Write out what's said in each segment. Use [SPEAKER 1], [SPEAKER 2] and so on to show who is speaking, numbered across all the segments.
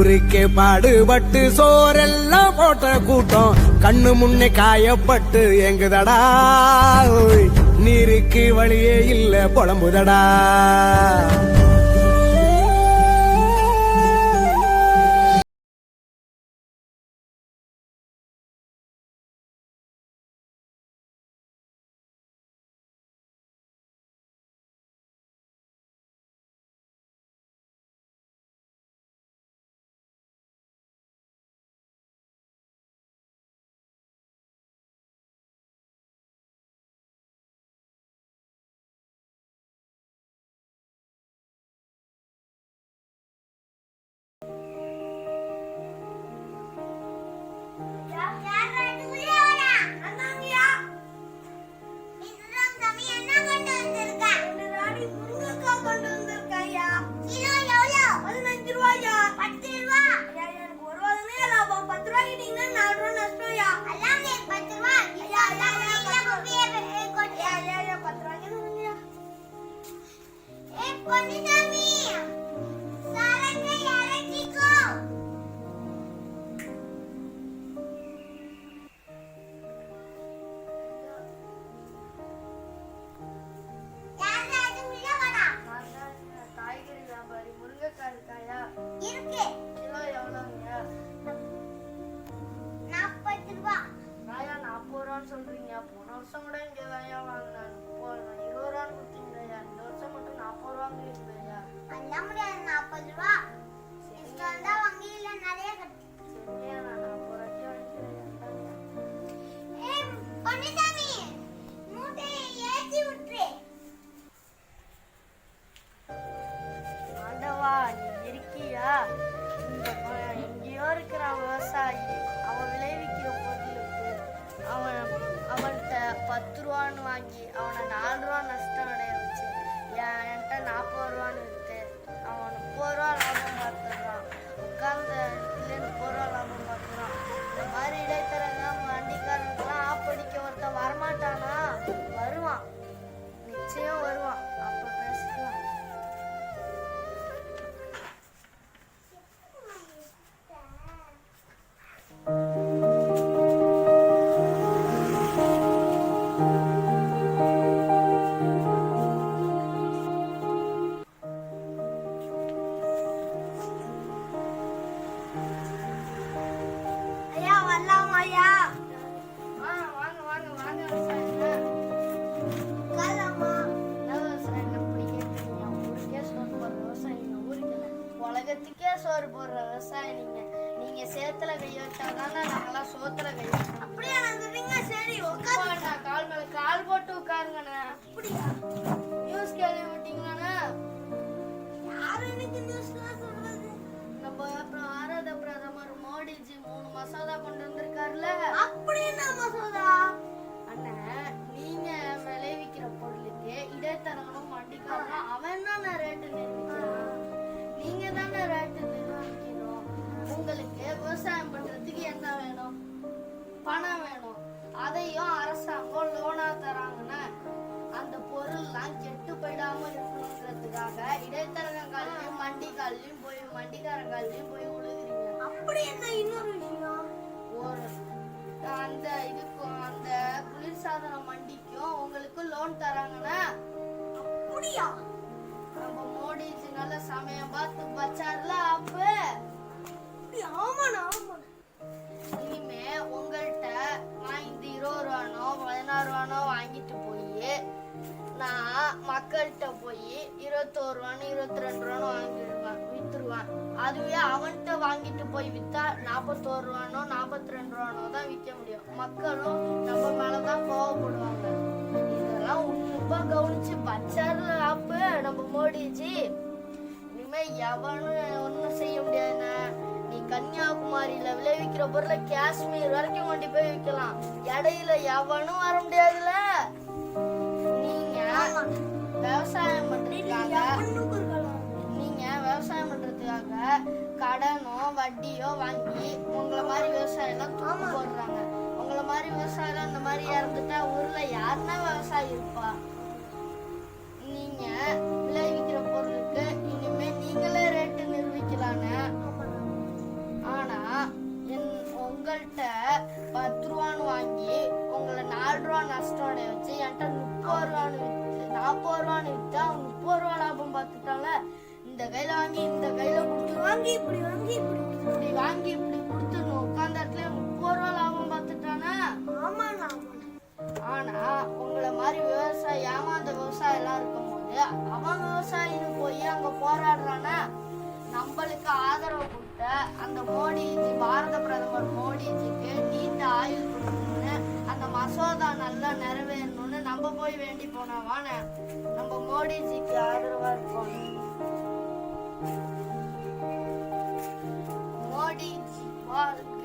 [SPEAKER 1] ஊருக்கே பாடுபட்டு சோரெல்லாம் போட்ட கூட்டம் கண்ணு முன்னே காயப்பட்டு எங்குதடா, நீருக்கு வழியே இல்ல புலம்புதடா.
[SPEAKER 2] சொல்றீங்க, போன வருஷம் கூட இங்க தான் வாங்கினேன். 20 ரூபா கொடுத்தீங்கய்யா, இந்த வருஷம் மட்டும் 40 ரூபா இருந்ததுயா.
[SPEAKER 3] எல்லாம் முடியாது, 40 ரூபா வந்தா வங்கியில நிறைய
[SPEAKER 2] சரியா, நான் 40 ரூபாய்க்கு வாங்கிக்கிறேன்.
[SPEAKER 3] பொன்னிசாமி, மூட்டையை ஏற்றி விட்டுரு.
[SPEAKER 2] ஆண்டவா, நீ இருக்கியா? எங்கேயோ இருக்கிற விவசாயி அவன் விளைவிக்கிற பொருளுக்கு அவன்கிட்ட 10 ரூபான்னு வாங்கி அவனை 4 ரூபா நஷ்டம் அடைய வச்சு என்கிட்ட 40 ரூபான்னு விட்டு அவன் 30 ரூபா லாபம் பார்த்துடுறான். உட்கார்ந்த இடத்துல 30 ரூபா லாபம் பார்த்துறான். இந்த மாதிரி இடைத்தரங்க வண்டிக்காரங்கெல்லாம் ஆப்படிக்க ஒருத்தன் வரமாட்டானா? வருவான், நிச்சயம் வருவான். அப்ப பேசிக்கலாம். உலகத்துக்கே சோறு போடுற விவசாயி நீங்க. நீங்க சேத்துல கை வச்சாதானே நாங்கெல்லாம் சோத்துல கை வச்சோம்.
[SPEAKER 3] அப்படியா சொல்றீங்க? சரி,
[SPEAKER 2] கால் மேல கால் போட்டு உட்காருங்கண்ணே.
[SPEAKER 3] அப்படியா?
[SPEAKER 2] நியூஸ் கேள்வி விட்டீங்களாண்ணே?
[SPEAKER 3] யாரு எனக்கு நியூஸ்லாம் சொல்றது?
[SPEAKER 2] நம்ம பாரத பிரதமர் மோடிஜி 3 மசோதா கொண்டு வந்திருக்காருல்ல.
[SPEAKER 3] அப்படி என்ன மசோதா?
[SPEAKER 2] அண்ணா, நீங்க விளைவிக்கிற பொருளுக்கு இடைத்தரகனும் வண்டிக்காரனும் அவன் தான் ரேட்டு நிர்ணயிக்கிறான். நீங்க தானே ரேட்டு நிர்ணயிக்கணும். உங்களுக்கு விவசாயம் பண்றதுக்கு என்ன வேணும்? பணம் வேணும். அதையும் அரசாங்கம் லோனா தராங்கன்னா அந்த பொருள்லாம் கெட்டு போயிடாம இருக்கணுங்கிறதுக்காக இடைத்தரகங்காலையும் வண்டிக்காலையும் போய் வண்டிக்காரங்காலையும் போய் உழுகுறீங்க.
[SPEAKER 3] அப்படி என்ன இன்னொரு விஷயம்?
[SPEAKER 2] ஒரு அந்த குளிர்சாதன மண்டிக்கும் உங்களுக்கு லோன் தராங்கன்னா.
[SPEAKER 3] அப்படியா?
[SPEAKER 2] நம்ம மோடிஜி நல்ல சமயம் பார்த்து வச்சார்ல அப்ப.
[SPEAKER 3] ஆமாண்ணா.
[SPEAKER 2] இனிமே உங்கள்கிட்ட இந்த 20 ரூபானோ 16 ரூபானோ வாங்கிட்டு போய் நான் மக்கள்கிட்ட போய் 21 ரூபான்னு 22 ரூபான்னு வாங்கிடுவேன், வித்துருவேன். அதுவே அவன்கிட்ட வாங்கிட்டு போய் வித்தா 41 ரூபானோ 42 ரூபானோ தான் விற்க முடியும். மக்களும் நம்ம மேலதான் கோவப்படுவாங்க. இதெல்லாம் உன்னிப்பா கவனிச்சு பச்சார்ல ஆப்பு நம்ம மோடிஜி. இனிமே எவனும் ஒன்னும் செய்ய முடியாதுண்ணா. நீ கன்னியாகுமரியில விளைவிக்கிற பொருளை காஷ்மீர் வரைக்கும் கொண்டு போய் விற்கலாம். இடையில எவனும் வர முடியாதுல்ல. நீங்க விவசாயம் பண்றதுக்காக கடனோ வட்டியோ வாங்கி உங்களை மாதிரி விவசாயம் எல்லாம் தூக்கு போடுறாங்க. உங்களை மாதிரி விவசாயம் இந்த மாதிரி இறந்துட்டா ஊர்ல யாருன்னா விவசாயி இருப்பா? நீங்க விளைவிக்கிற பொருளுக்கு இனிமே நீங்களே ரேட்டு நிர்ணயிக்கலான்னு. ஆனா உங்கள்கிட்ட 10 ரூபான்னு வாங்கி உங்களை 4 ரூபா நஷ்டம் அடைய வச்சு என்கிட்ட 30 ரூபான்னு வித்து 40 ரூபான்னு வித்தா 30 ரூபா லாபம் பார்த்துட்டால. இந்த கையில வாங்கி இந்த கையில கொடுத்து வாங்கி இப்படி வாங்கி இப்படி வாங்கி இப்படி கொடுத்துடணும். உட்கார்ந்த இடத்துல 30 ரூபா லாபம் பார்த்துட்டானா? ஆனா உங்களை மாதிரி விவசாயி ஏமாந்த விவசாயம் எல்லாம் இருக்கும் போது அவன் விவசாயின்னு போய் அங்க போராடுறானா? நம்மளுக்கு ஆதரவு கொடுத்த அந்த மோடிஜி, பாரத பிரதமர் மோடிஜிக்கு நீண்ட ஆயுள் கொடுக்கணும்னு, அந்த மசோதா நல்லா நிறைவேறணும்னு நம்ம போய் வேண்டி போனவான நம்ம மோடிஜிக்கு ஆதரவா இருக்கோம். மோடிஜி வாழ்க,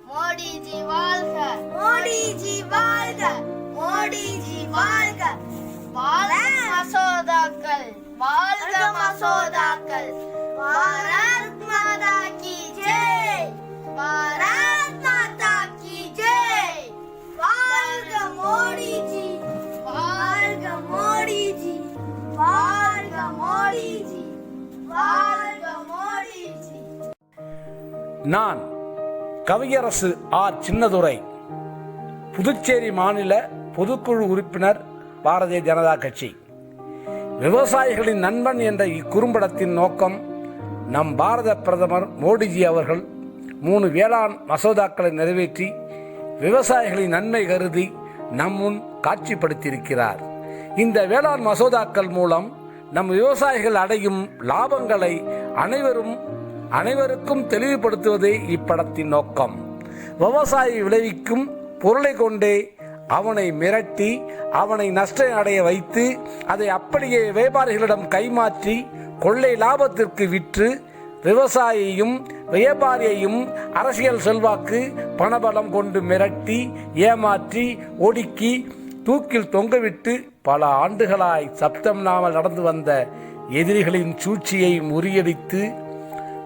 [SPEAKER 2] மோடிஜி வாழ்க, மோடிஜி வாழ்க, மோடிஜி வாழ்க. வாழ்க மசோதாக்கள், வாழ்க மசோதாக்கள். பாரத் மாதா கி ஜெய், பாரத் மாதா கி ஜெய். வாழ்க மோடிஜி, வாழ்க மோடிஜி, வாழ்க மோடிஜி, வாழ்க மோடிஜி.
[SPEAKER 4] நான் கவியரசு ஆர் சின்னதுரை, புதுச்சேரி மாநில பொதுக்குழு உறுப்பினர், பாரதிய ஜனதா கட்சி. விவசாயிகளின் நண்பன் என்ற இக்குறும்படத்தின் நோக்கம், நம் பாரத பிரதமர் மோடிஜி அவர்கள் 3 வேளாண் மசோதாக்களை நிறைவேற்றி விவசாயிகளின் நன்மை கருதி நம் முன் காட்சிப்படுத்தியிருக்கிறார். இந்த வேளாண் மசோதாக்கள் மூலம் நம் விவசாயிகள் அடையும் லாபங்களை அனைவருக்கும் தெளிவுபடுத்துவதே இப்படத்தின் நோக்கம். விவசாயி விளைவிக்கும் பொருளை கொண்டே அவனை மிரட்டி அவனை நஷ்டம் அடைய வைத்து அதை அப்படியே வியாபாரிகளிடம் கைமாற்றி கொள்ளை லாபத்திற்கு விற்று விவசாயியையும் வியாபாரியையும் அரசியல் செல்வாக்கு பணபலம் கொண்டு மிரட்டி ஏமாற்றி ஒடுக்கி தூக்கில் தொங்கவிட்டு பல ஆண்டுகளாய் சப்தமில்லாமல் நடந்து வந்த எதிரிகளின் சூழ்ச்சியை முறியடித்து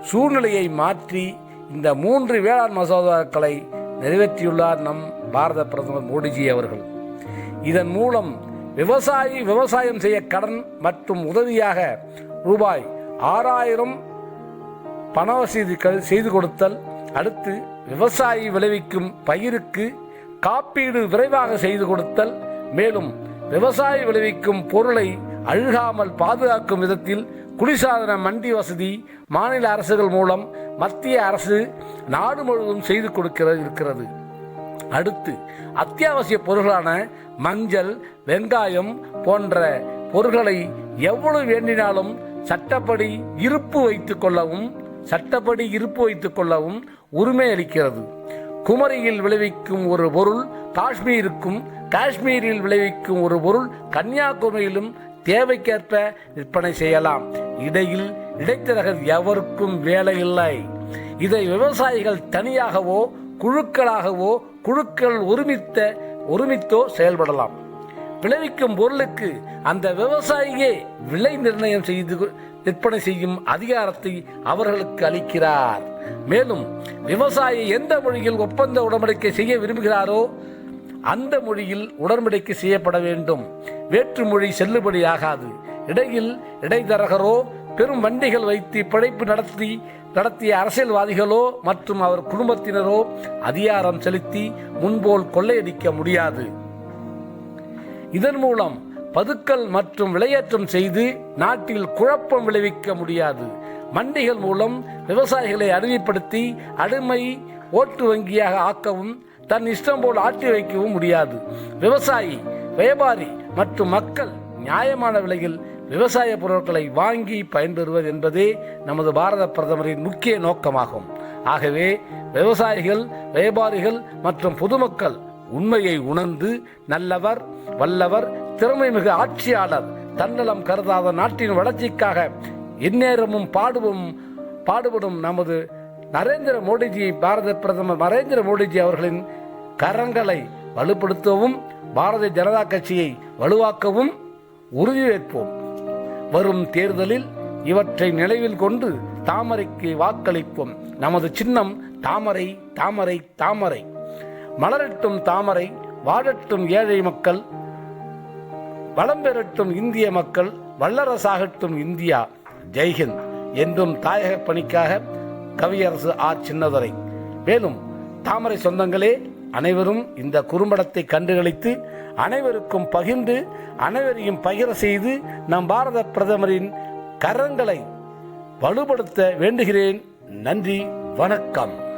[SPEAKER 4] சூழ்நிலையை மாற்றி இந்த 3 வேளாண் மசோதாக்களை நிறைவேற்றியுள்ளார் நம் பாரத பிரதமர் மோடிஜி அவர்கள். இதன் மூலம் விவசாயம் செய்ய கடன் மற்றும் உதவியாக ரூபாய் 6000 பண வசதி செய்து கொடுத்தல். அடுத்து விவசாயி விளைவிக்கும் பயிருக்கு காப்பீடு விரைவாக செய்து கொடுத்தல். மேலும் விவசாயி விளைவிக்கும் பொருளை அழுகாமல் பாதுகாக்கும் விதத்தில் குளிர்சாதன மண்டி வசதி மாநில அரசுகள் மூலம் மத்திய அரசு நாடு முழுவதும் செய்து இருக்கிறது. அடுத்து அத்தியாவசிய பொருட்களான மஞ்சள், வெங்காயம் போன்ற பொருட்களை எவ்வளவு வேண்டினாலும் சட்டப்படி இருப்பு வைத்துக் கொள்ளவும் உரிமை அளிக்கிறது. குமரியில் விளைவிக்கும் ஒரு பொருள் காஷ்மீருக்கும், காஷ்மீரில் விளைவிக்கும் ஒரு பொருள் கன்னியாகுமரியிலும் தேவைக்கேற்ப விற்பனை செய்யலாம். இடைத்தரகர் எவருக்கும் வேலை இல்லை. இதை விவசாயிகள் தனியாகவோ குழுக்கள் ஒருமித்தோ செயல்படலாம். விளைவிக்கும் பொருளுக்கு அந்த விவசாயியே விலை நிர்ணயம் செய்து விற்பனை செய்யும் அதிகாரத்தை அவர்களுக்கு அளிக்கிறார். மேலும் விவசாயி எந்த மொழியில் ஒப்பந்த உடன்படிக்கை செய்ய விரும்புகிறாரோ அந்த மொழியில் உடன்படிக்கை செய்யப்பட வேண்டும். வேற்று மொழி செல்லுபடியாகாது. இடைத்தரகரோ பெரும் வண்டிகள் வைத்து பிழைப்பு நடத்திய அரசியல்வாதிகளோ மற்றும் அவர் குடும்பத்தினரோ அதிகாரம் செலுத்தி முன்போல் கொள்ளையடிக்க முடியாது. இதன் மூலம் பதுக்கல் மற்றும் விலையேற்றம் செய்து நாட்டில் குழப்பம் விளைவிக்க முடியாது. மண்டிகள் மூலம் விவசாயிகளை அடிமைப்படுத்தி அடிமை ஓட்டு வங்கியாக ஆக்கவும் தன் இஷ்டம் போல் ஆட்டி வைக்கவும் முடியாது. விவசாயி, வியாபாரி மற்றும் மக்கள் நியாயமான விலையில் விவசாய பொருட்களை வாங்கி பயன்பெறுவது என்பதே நமது பாரத பிரதமரின் முக்கிய நோக்கமாகும். ஆகவே விவசாயிகள், வியாபாரிகள் மற்றும் பொதுமக்கள் உண்மையை உணர்ந்து நல்லவர், வல்லவர், திறமைமிகு ஆட்சியாளர், தன்னலம் கருதாத நாட்டின் வளர்ச்சிக்காக எந்நேரமும் பாடுபடும் நமது பாரத பிரதமர் நரேந்திர மோடிஜி அவர்களின் கரங்களை வலுப்படுத்தவும் பாரதிய ஜனதா கட்சியை வலுவாக்கவும் உறுதியேற்போம். வரும் தேர்தலில் இவற்றை நினைவில் கொண்டு தாமரைக்கு வாக்களிப்போம். நமது சின்னம் தாமரை, தாமரை, தாமரை. மலரட்டும் தாமரை, வாழட்டும் ஏழை மக்கள், வளம் பெறட்டும் இந்திய மக்கள், வல்லரசாகட்டும் இந்தியா. ஜெய்ஹிந்த். என்றும் தாயக பணிக்காக கவியரசு ஆர். சின்னதுரை. மேலும் தாமரை சொந்தங்களே, அனைவரும் இந்த குறும்படத்தை கண்டுகளித்து அனைவருக்கும் பகிர்ந்து அனைவரையும் பகிர செய்து நம் பாரத பிரதமரின் கரங்களை வலுப்படுத்த வேண்டுகிறேன். நன்றி, வணக்கம்.